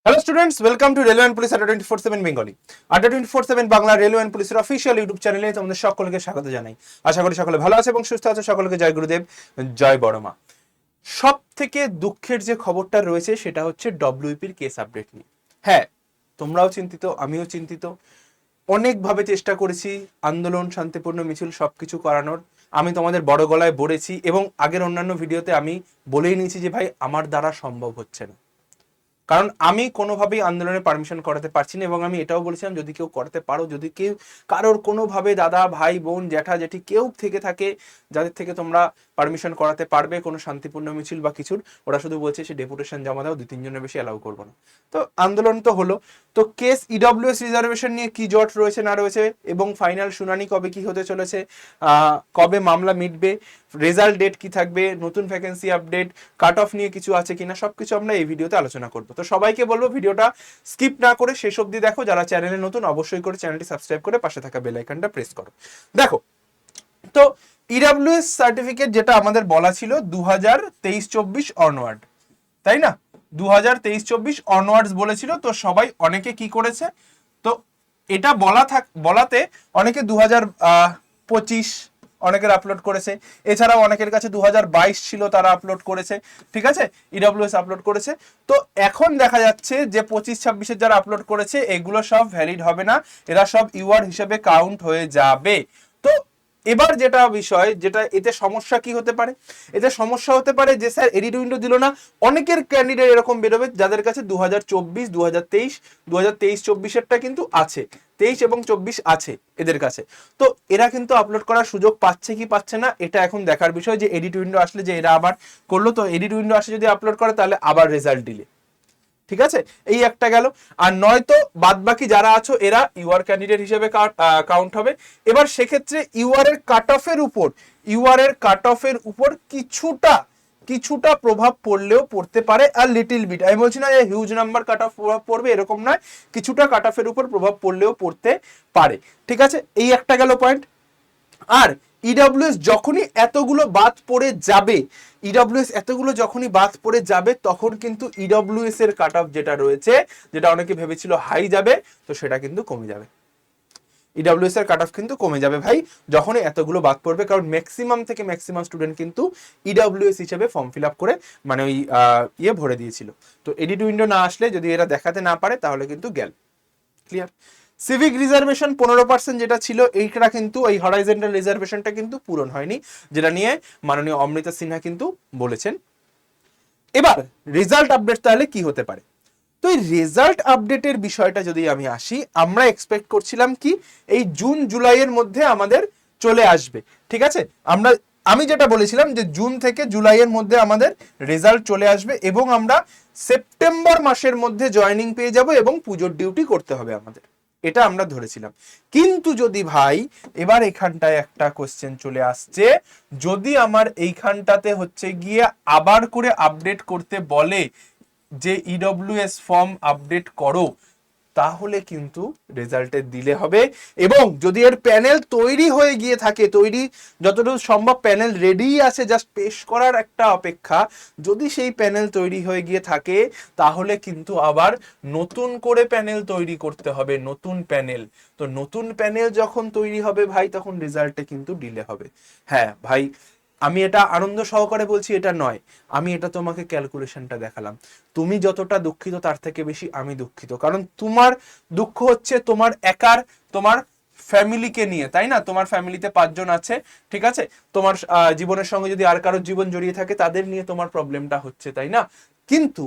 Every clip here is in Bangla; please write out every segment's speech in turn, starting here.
Hello students, welcome to railway and police আড্ডা 24/7 বেঙ্গলি। আড্ডা 24/7 বাংলা রেলওয়ে অ্যান্ড পুলিশের অফিসিয়াল ইউটিউব চ্যানেলে তোমাদের সকলকে স্বাগত জানাই। আশা করি সকলে ভালো আছে এবং সুস্থ আছে। সকলকে জয় গুরুদেব, জয় বড়মা। সব থেকে দুঃখের যে খবরটা রয়েছে সেটা হচ্ছে ডব্লিউপির কেস আপডেট নিয়ে। হ্যাঁ, তোমরাও চিন্তিত, আমিও চিন্তিত। অনেকভাবে চেষ্টা করেছি আন্দোলন, শান্তিপূর্ণ মিছিল সবকিছু করানোর। আমি তোমাদের বড় গলায় বলেছি এবং আগের অন্যান্য ভিডিওতে আমি বলেই নিয়েছি যে ভাই আমার দ্বারা সম্ভব হচ্ছে না, কারণ আমি কোনোভাবেই আন্দোলনে পারমিশন করাতে পারছি না। এবং আমি এটাও বলেছিলাম যদি কেউ করাতে পারো, যদি কেউ কারোর কোনোভাবে দাদা, ভাই, বোন, জ্যাঠা, জেঠি কেউ থেকে থাকে যাদের থেকে তোমরা পারমিশন করাতে পারবে কোনো শান্তিপূর্ণ মিছিল বা কিছুর, ওরা শুধু বলছে সে ডেপুটেশন জমা দাও, 2-3 জনের বেশি অ্যালাউ করবো না। তো আন্দোলন তো হলো। তো কেস ইডব্লিউএস রিজার্ভেশন নিয়ে কি জট রয়েছে না রয়েছে এবং ফাইনাল শুনানি কবে কি হতে চলেছে, কবে মামলা মিটবে, রেজাল্ট ডেট কি থাকবে, নতুন ভ্যাকেন্সি আপডেট, কাট অফ নিয়ে কিছু আছে কিনা, সবকিছু আমরা এই ভিডিওতে আলোচনা করবো। তো সবাইকে বলবো ভিডিওটা স্কিপ না করে শেষ অবধি দেখো। যারা চ্যানেলে নতুন অবশ্যই করে চ্যানেলটি সাবস্ক্রাইব করে পাশে থাকা বেল আইকনটা প্রেস করো। দেখো, তো ইডব্লিউএস সার্টিফিকেট যেটা আমাদের বলা ছিল 2023-24 অনওয়ার্ড, তাই না? 2023-24 অনওয়ার্ডস বলেছিল। তো সবাই অনেকে কি করেছে, তো এটা বলাতে অনেকে 2025 অনেকের আপলোড করেছে, এছাড়াও অনেকের কাছে 2022 ছিল, তারা আপলোড করেছে। ঠিক আছে, ইডব্লিউএস আপলোড করেছে। তো এখন দেখা যাচ্ছে যে 25-26-এর যারা আপলোড করেছে এগুলো সব ভ্যালিড হবে না, এরা সব ইউআর হিসেবে কাউন্ট হয়ে যাবে। তো এবার যেটা বিষয়, যেটা এতে সমস্যা কি হতে পারে, এতে সমস্যা হতে পারে যে স্যার এডিট উইন্ডো দিল না। অনেকের ক্যান্ডিডেট এরকম বেরোবে যাদের কাছে 2024, 2023, 2023-24-এরটা কিন্তু আছে, 23 এবং 24 আছে এদের কাছে। তো এরা কিন্তু আপলোড করার সুযোগ পাচ্ছে কি পাচ্ছে না এটা এখন দেখার বিষয়, যে এডিট উইন্ডো আসলে যে এরা আবার করলো। তো এডিট উইন্ডো আসলে যদি আপলোড করে তাহলে আবার রেজাল্ট দিলে, ঠিক আছে, এই একটা গেল। আর নয়তো বাদ বাকি যারা আছো এরা ইউআর ক্যান্ডিডেট হিসেবে কাউন্ট হবে। এবার সেক্ষেত্রে ইউআর এর কাট অফের উপর কিছুটা প্রভাব পড়লেও পড়তে পারে, আর লিটিল বিট, আমি বলছি না যে হিউজ নাম্বার কাট অফ প্রভাব পড়বে এরকম নয়, কিছুটা কাট অফের উপর প্রভাব পড়লেও পড়তে পারে। ঠিক আছে, এই একটা গেল পয়েন্ট। আর ইডব্লিউএস যখনই এতগুলো বাদ পড়ে যাবে তখন কিন্তু ইডব্লিউএস এর কাট অফ যেটা রয়েছে, যেটা অনেকে ভেবেছিল হাই যাবে, তো সেটা কিন্তু কমে যাবে। ইডব্লিউএস এর কাট অফ কিন্তু কমে যাবে ভাই যখনই এতগুলো বাদ পড়বে, কারণ ম্যাক্সিমাম থেকে ম্যাক্সিমাম স্টুডেন্ট কিন্তু ইডব্লিউএস হিসেবে ফর্ম ফিল আপ করে মানে ওই ভরে দিয়েছিল। তো এডিট উইন্ডো না আসলে যদি এরা দেখাতে না পারে তাহলে কিন্তু গেল। ক্লিয়ার? সিভিক রিজার্ভেশন 15% যেটা ছিল, এইটা কিন্তু এই হরাইজন্টাল রিজার্ভেশনটা কিন্তু পূরণ হয়নি, যেটা নিয়ে মাননীয় অমৃতা সিনহা কিন্তু বলেছেন। এবার রেজাল্ট আপডেট তাহলে কি হতে পারে? তো এই রেজাল্ট আপডেটের বিষয়টা যদি আমি আসি, আমরা এক্সপেক্ট করছিলাম কি এই জুন জুলাইয়ের মধ্যে আমাদের চলে আসবে। ঠিক আছে, আমি যেটা বলেছিলাম যে জুন থেকে জুলাইয়ের মধ্যে আমাদের রেজাল্ট চলে আসবে এবং আমরা সেপ্টেম্বর মাসের মধ্যে জয়েনিং পেয়ে যাব এবং পুজোর ডিউটি করতে হবে আমাদের, এটা আমরা ধরেছিলাম। কিন্তু যদি ভাই এবার এখানটায় একটা কোশ্চেন চলে আসছে, যদি আমার এইখানটাতে হচ্ছে গিয়ে আবার করে আপডেট করতে বলে যে ইডব্লিউএস ফর্ম আপডেট করো, তাহলে কিন্তু রেজাল্টের দিলে হবে। এবং যদি এর প্যানেল তৈরি হয়ে গিয়ে থাকে, যতটুকু সম্ভব প্যানেল রেডি আছে, জাস্ট পেশ করার একটা অপেক্ষা, যদি সেই প্যানেল তৈরি হয়ে গিয়ে থাকে তাহলে কিন্তু আবার নতুন করে প্যানেল তৈরি করতে হবে, নতুন প্যানেল। তো নতুন প্যানেল যখন তৈরি হবে ভাই তখন রেজাল্টে কিন্তু ডিলে হবে। হ্যাঁ ভাই, আমি এটা আনন্দ সহকারে বলছি এটা নয়, আমি এটা তোমাকে ক্যালকুলেশনটা দেখালাম। তুমি যতটা দুঃখিত তার থেকে বেশি আমি দুঃখিত, কারণ তোমার দুঃখ হচ্ছে তোমার একার, তোমার ফ্যামিলিকে নিয়ে, তাই না? তোমার ফ্যামিলিতে 5 জন আছে, ঠিক আছে, তোমার জীবনের সঙ্গে যদি আর কারোর জীবন জড়িয়ে থাকে তাদের নিয়ে তোমার প্রবলেমটা হচ্ছে, তাই না? কিন্তু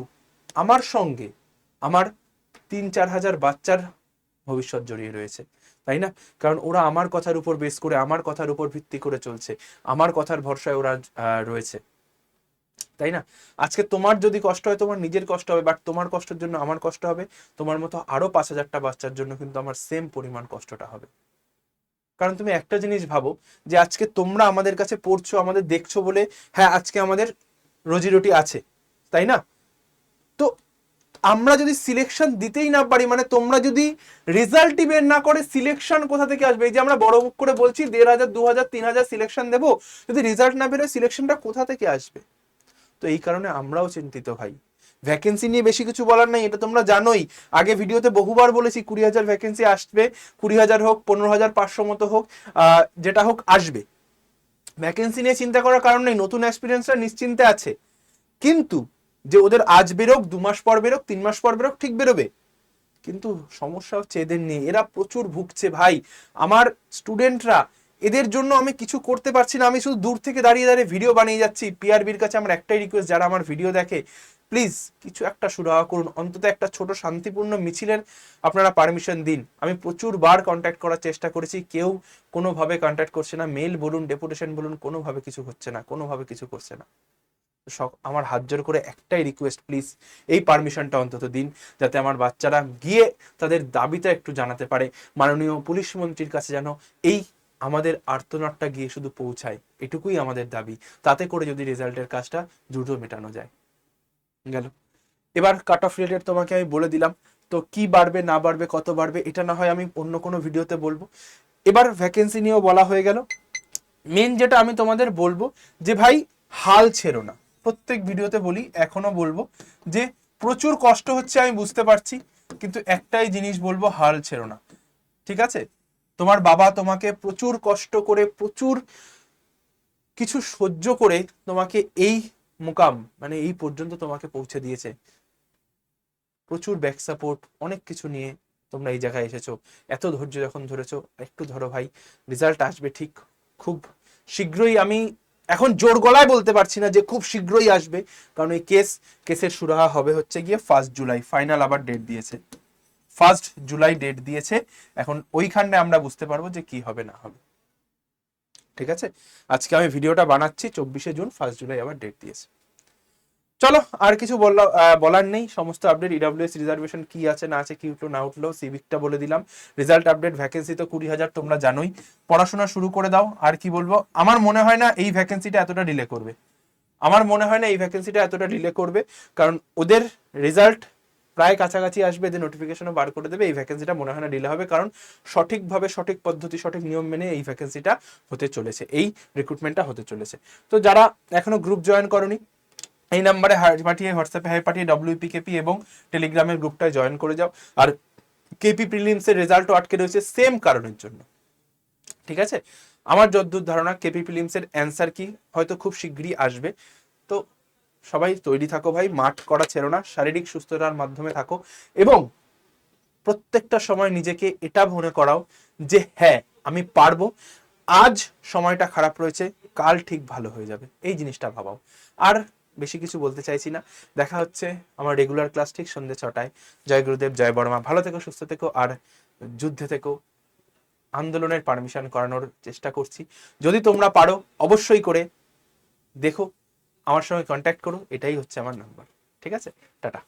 আমার সঙ্গে আমার 3-4 হাজার বাচ্চার ভবিষ্যৎ জড়িয়ে রয়েছে, তাই না? কারণ ওরা আমার কথার উপর বেস করে, আমার কথার উপর ভিত্তি করে চলছে, আমার কথার ভরসায় ওরা রয়েছে, তাই না? আজকে তোমার যদি কষ্ট হয় তোমার নিজের কষ্ট হবে, বাট তোমার কষ্টের জন্য আমার কষ্ট হবে, তোমার মতো আরো 5,000টা বাচ্চার জন্য কিন্তু আমার সেম পরিমাণ কষ্টটা হবে। কারণ তুমি একটা জিনিস ভাবো, যে আজকে তোমরা আমাদের কাছে পড়ছো, আমাদের দেখছো বলে হ্যাঁ আজকে আমাদের রুজি রুটি আছে, তাই না? তো আমরা যদি সিলেকশন দিতেই না পারি, মানে তোমরা যদি রেজাল্টই বের না করে সিলেকশন কোথা থেকে আসবে? এই যে আমরা বড় মুখ করে বলছি 1,500, 2,000, 3,000 সিলেকশন দেবো, যদি রেজাল্ট না বেরোয় সিলেকশনটা কোথা থেকে আসবে? তো এই কারণে আমরাও চিন্তিত ভাই, ভ্যাকেন্সি নিয়ে বেশি কিছু বলার নাই, এটা তোমরা জানোই। আগে ভিডিওতে বহুবার বলেছি 20,000 ভ্যাকেন্সি আসবে, 20,000 হোক 15,500 মতো হোক, যেটা হোক আসবে। ভ্যাকেন্সি নিয়ে চিন্তা করার কারণ নেই, নতুন এক্সপিরিয়েন্সরা নিশ্চিন্তে আছে। কিন্তু যে ওদের আজ বেরোক, 2 মাস পর বেরোক, 3 মাস পর বেরোক, ঠিক বেরোবে। কিন্তু সমস্যা হচ্ছে এদের নিয়ে, এরা প্রচুর ভুগছে ভাই। আমার স্টুডেন্টরা, এদের জন্য আমি কিছু করতে পারছি না, আমি শুধু দূর থেকে দাঁড়িয়ে দাঁড়িয়ে ভিডিও বানিয়ে যাচ্ছি। পিআরবির কাছে আমার একটাই রিকোয়েস্ট, যারা আমার ভিডিও দেখে প্লিজ কিছু একটা সুরাহা করুন, অন্তত একটা ছোট শান্তিপূর্ণ মিছিলের আপনারা পারমিশন দিন। আমি প্রচুর বার কন্ট্যাক্ট করার চেষ্টা করেছি, কেউ কোনোভাবে কন্ট্যাক্ট করছে না, মেল বলুন, ডেপুটেশন বলুন, কোনোভাবে কিছু হচ্ছে না, কোনোভাবে কিছু করছে না। আমার হাত জোর করে একটাই রিকোয়েস্ট, প্লিজ এই পারমিশনটা অন্তত দিন, যাতে আমার বাচ্চারা গিয়ে তাদের দাবিটা একটু জানাতে পারে মাননীয় পুলিশ মন্ত্রীর কাছে, যেন এই আমাদের আর্তনাদটা গিয়ে শুধু পৌঁছায়, এটুকুই আমাদের দাবি। তাতে করে যদি রেজাল্টের কাজটা দ্রুত মেটানো যায়। গেল। এবার কাট অফ রিলেটেড তোমাকে আমি বলে দিলাম, তো কি বাড়বে না বাড়বে, কত বাড়বে, এটা না হয় আমি অন্য কোনো ভিডিওতে বলবো। এবার ভ্যাকেন্সি নিয়েও বলা হয়ে গেল। মেন যেটা আমি তোমাদের বলবো যে ভাই হাল ছেড়ো না। প্রত্যেক ভিডিওতে বলি, এখনো বলবো যে প্রচুর কষ্ট হচ্ছে আমি বুঝতে পারছি, কিন্তু একটাই জিনিস বলবো, হাল ছেড়ো না। ঠিক আছে? তোমার বাবা তোমাকে প্রচুর কষ্ট করে, প্রচুর কিছু সহ্য করে তোমাকে এই মুকাম, মানে এই পর্যন্ত তোমাকে পৌঁছে দিয়েছে। প্রচুর ব্যাক সাপোর্ট, অনেক কিছু নিয়ে তোমরা এই জায়গায় এসেছো। এত ধৈর্য যখন ধরেছো, একটু ধরো ভাই, রেজাল্ট আসবে ঠিক খুব শীঘ্রই। আমি এখন জোর গলায় বলতে পারছি না যে খুব শীঘ্রই আসবে, কারণ এই কেসের সুরাহা হবে হচ্ছে গিয়ে 1 জুলাই, ফাইনাল আবার ডেট দিয়েছে, 1 জুলাই ডেট দিয়েছে। এখন ওইখানে আমরা বুঝতে পারবো যে কি হবে না হবে। ঠিক আছে, আজকে আমি ভিডিওটা বানাচ্ছি 24 জুন, 1 জুলাই আবার ডেট দিয়েছে। চলো, আর কিছু বলার নেই। সমস্ত আপডেট, ইডব্লিউএস রিজার্ভেশন কি আছে না আছে, কি উঠলো না উঠলো, সিভিকটা বলে দিলাম। রেজাল্ট আপডেট, ভ্যাকেন্সি তো 20,000 তোমরা জানোই। পড়াশোনা শুরু করে দাও। আর কি বলবো, আমার মনে হয় না এই ভ্যাকেন্সিটা এতটা ডিলে করবে। আমার মনে হয় না এই ভ্যাকেন্সিটা এতটা ডিলে করবে, কারণ ওদের রেজাল্ট প্রায় কাছাকাছি আসবে, এদের নোটিফিকেশনও বার করে দেবে। এই ভ্যাকেন্সিটা মনে হয় না ডিলে হবে, কারণ সঠিকভাবে, সঠিক পদ্ধতি, সঠিক নিয়ম মেনে এই ভ্যাকেন্সিটা হতে চলেছে, এই রিক্রুটমেন্টটা হতে চলেছে। তো যারা এখনো গ্রুপ জয়েন করনি, এই নাম্বারে পাঠিয়ে, হোয়াটসঅ্যাপে হাই পাঠিয়ে WPKP এবং টেলিগ্রামের গ্রুপটায় জয়েন করে যাও। আর কেপি প্রিলিমসের রেজাল্টও আটকে রয়েছে সেম কারণের জন্য। ঠিক আছে, আমার যতদূর ধারণা কেপি প্রিলিমসের অ্যান্সার কি হয়তো খুব শীঘ্রই আসবে। তো সবাই তৈরি থাকো ভাই, মাঠ করা ছেড়ো না, শারীরিক সুস্থতার মাধ্যমে থাকো, এবং প্রত্যেকটা সময় নিজেকে এটা মনে করাও যে হ্যাঁ আমি পারবো। আজ সময়টা খারাপ রয়েছে, কাল ঠিক ভালো হয়ে যাবে, এই জিনিসটা ভাবাও। আর বেশি কিছু বলতে চাইছি না। দেখা হচ্ছে আমার রেগুলার ক্লাস ঠিক সন্ধ্যে 6টায়। জয় গুরুদেব, জয় বড়মা। ভালো থেকো, সুস্থ থেকো, আর যুদ্ধে থেকো। আন্দোলনের পারমিশন করানোর চেষ্টা করছি, যদি তোমরা পারো অবশ্যই করে দেখো, আমার সঙ্গে কন্ট্যাক্ট করো, এটাই হচ্ছে আমার নাম্বার। ঠিক আছে, টাটা।